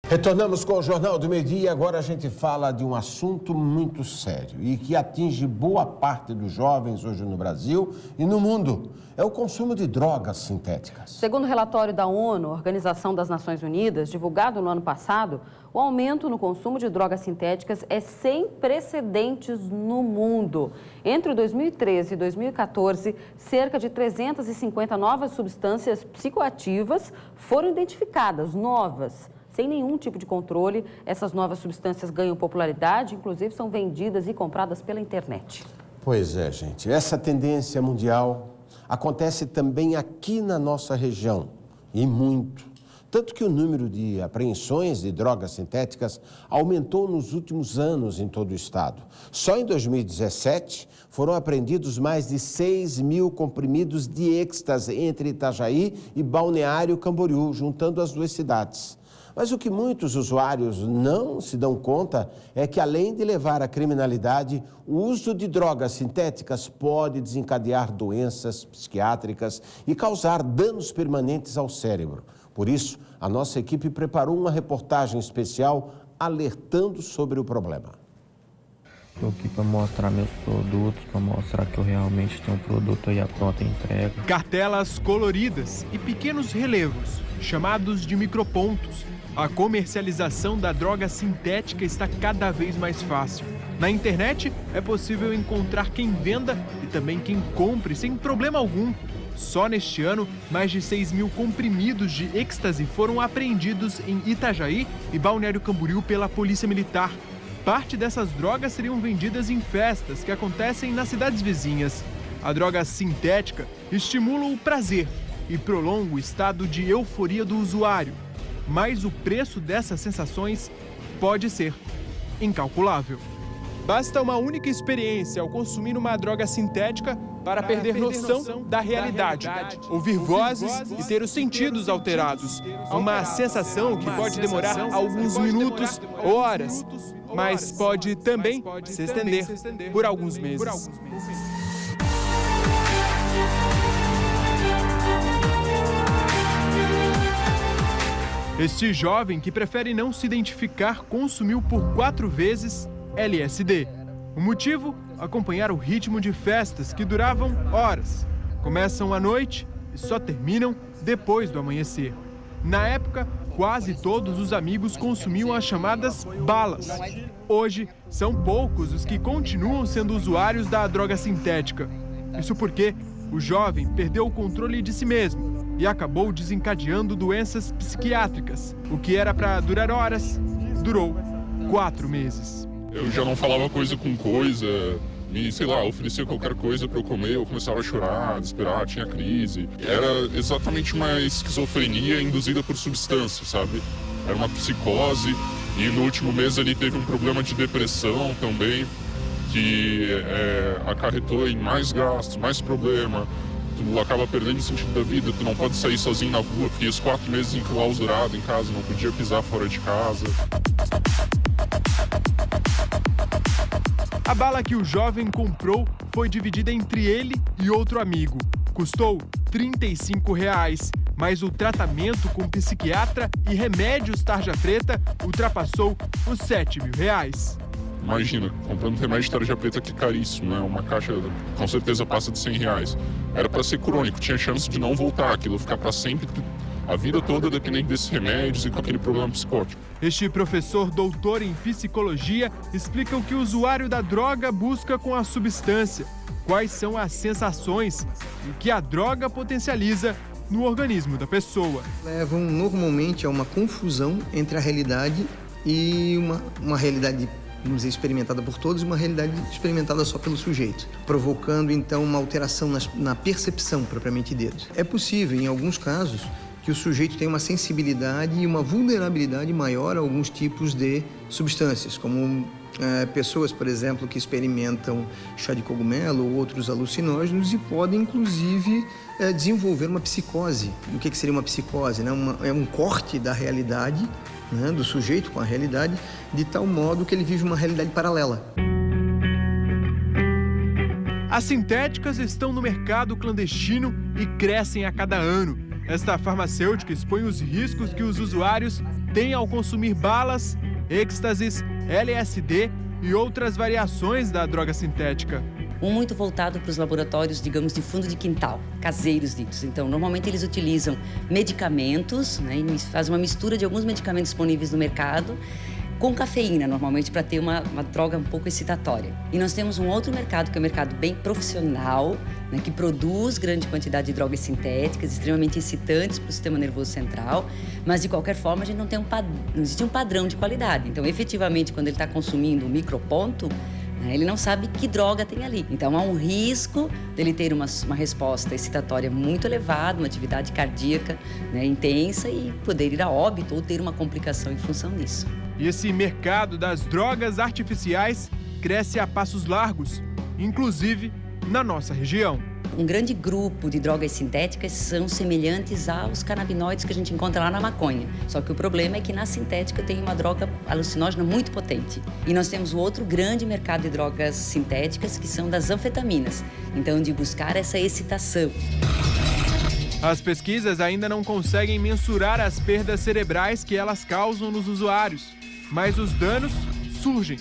Retornamos com o Jornal do Meio-Dia e agora a gente fala de um assunto muito sério e que atinge boa parte dos jovens hoje no Brasil e no mundo. É o consumo de drogas sintéticas. Segundo o relatório da ONU, Organização das Nações Unidas, divulgado no ano passado, o aumento no consumo de drogas sintéticas é sem precedentes no mundo. Entre 2013 e 2014, cerca de 350 novas substâncias psicoativas foram identificadas, novas. Sem nenhum tipo de controle, essas novas substâncias ganham popularidade, inclusive são vendidas e compradas pela internet. Pois é, gente. Essa tendência mundial acontece também aqui na nossa região, e muito. Tanto que o número de apreensões de drogas sintéticas aumentou nos últimos anos em todo o estado. Só em 2017 foram apreendidos mais de 6 mil comprimidos de êxtase entre Itajaí e Balneário Camboriú, juntando as duas cidades. Mas o que muitos usuários não se dão conta é que, além de levar à criminalidade, o uso de drogas sintéticas pode desencadear doenças psiquiátricas e causar danos permanentes ao cérebro. Por isso, a nossa equipe preparou uma reportagem especial alertando sobre o problema. Estou aqui para mostrar meus produtos, para mostrar que eu realmente tenho um produto aí à pronta entrega. Cartelas coloridas e pequenos relevos, chamados de micropontos. A comercialização da droga sintética está cada vez mais fácil. Na internet é possível encontrar quem venda e também quem compre sem problema algum. Só neste ano, mais de 6 mil comprimidos de êxtase foram apreendidos em Itajaí e Balneário Camboriú pela Polícia Militar. Parte dessas drogas seriam vendidas em festas que acontecem nas cidades vizinhas. A droga sintética estimula o prazer e prolonga o estado de euforia do usuário. Mas o preço dessas sensações pode ser incalculável. Basta uma única experiência ao consumir uma droga sintética para perder noção da realidade, ouvir vozes e ter os sentidos alterados. Uma sensação que pode demorar alguns minutos, horas, mas pode também se estender por alguns meses. Este jovem, que prefere não se identificar, consumiu por 4 vezes LSD. O motivo? Acompanhar o ritmo de festas que duravam horas. Começam à noite e só terminam depois do amanhecer. Na época, quase todos os amigos consumiam as chamadas balas. Hoje, são poucos os que continuam sendo usuários da droga sintética. Isso porque o jovem perdeu o controle de si mesmo e acabou desencadeando doenças psiquiátricas. O que era para durar horas, durou 4 meses. Eu já não falava coisa com coisa, e sei lá, oferecia qualquer coisa para eu comer, eu começava a chorar, desesperar, tinha crise. Era exatamente uma esquizofrenia induzida por substância, sabe? Era uma psicose, e no último mês ele teve um problema de depressão também, que acarretou em mais gastos, mais problema. Tu acaba perdendo o sentido da vida, tu não pode sair sozinho na rua, fiquei os 4 meses enclausurado em casa, não podia pisar fora de casa. A bala que o jovem comprou foi dividida entre ele e outro amigo. Custou R$ 35, mas o tratamento com psiquiatra e remédios tarja preta ultrapassou os R$ 7 mil. Imagina, comprando remédio tarja preta que é caríssimo, né? Uma caixa com certeza passa de R$ 100. Era para ser crônico, tinha chance de não voltar, aquilo ficar para sempre, a vida toda dependendo desses remédios e com aquele problema psicótico. Este professor doutor em psicologia explica o que o usuário da droga busca com a substância, quais são as sensações e o que a droga potencializa no organismo da pessoa. Levam normalmente a uma confusão entre a realidade e uma realidade, vamos dizer, experimentada por todos e uma realidade experimentada só pelo sujeito, provocando então uma alteração na percepção propriamente dita. É possível, em alguns casos, que o sujeito tenha uma sensibilidade e uma vulnerabilidade maior a alguns tipos de substâncias, como pessoas, por exemplo, que experimentam chá de cogumelo ou outros alucinógenos e podem, inclusive, desenvolver uma psicose. O que seria uma psicose? Né? É um corte da realidade, né, do sujeito com a realidade, de tal modo que ele vive uma realidade paralela. As sintéticas estão no mercado clandestino e crescem a cada ano. Esta farmacêutica expõe os riscos que os usuários tem ao consumir balas, êxtases, LSD e outras variações da droga sintética. Um muito voltado para os laboratórios, digamos, de fundo de quintal, caseiros ditos. Então, normalmente eles utilizam medicamentos, né, e fazem uma mistura de alguns medicamentos disponíveis no mercado com cafeína, normalmente, para ter uma droga um pouco excitatória. E nós temos um outro mercado, que é um mercado bem profissional, né, que produz grande quantidade de drogas sintéticas, extremamente excitantes para o sistema nervoso central, mas, de qualquer forma, a gente não existe um padrão de qualidade. Então, efetivamente, quando ele está consumindo um microponto, ele não sabe que droga tem ali. Então, há um risco dele ter uma resposta excitatória muito elevada, uma atividade cardíaca, né, intensa e poder ir a óbito ou ter uma complicação em função disso. E esse mercado das drogas artificiais cresce a passos largos, inclusive na nossa região. Um grande grupo de drogas sintéticas são semelhantes aos canabinoides que a gente encontra lá na maconha. Só que o problema é que na sintética tem uma droga alucinógena muito potente. E nós temos o outro grande mercado de drogas sintéticas, que são das anfetaminas. Então, de buscar essa excitação. As pesquisas ainda não conseguem mensurar as perdas cerebrais que elas causam nos usuários, mas os danos surgem,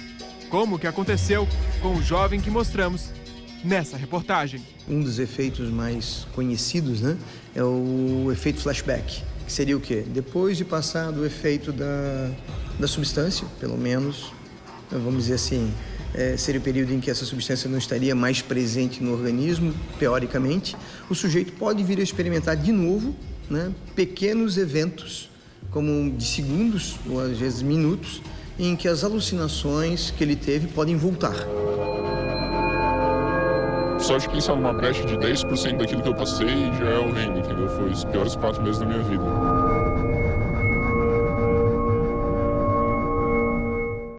como o que aconteceu com o jovem que mostramos nessa reportagem. Um dos efeitos mais conhecidos, né, é o efeito flashback, que seria o quê? Depois de passar do efeito da substância, pelo menos, vamos dizer assim, seria o período em que essa substância não estaria mais presente no organismo, teoricamente, o sujeito pode vir a experimentar de novo, né, pequenos eventos, como de segundos ou às vezes minutos, em que as alucinações que ele teve podem voltar. Só de pensar numa brecha de 10% daquilo que eu passei já é horrendo, entendeu? Foi os piores 4 meses da minha vida.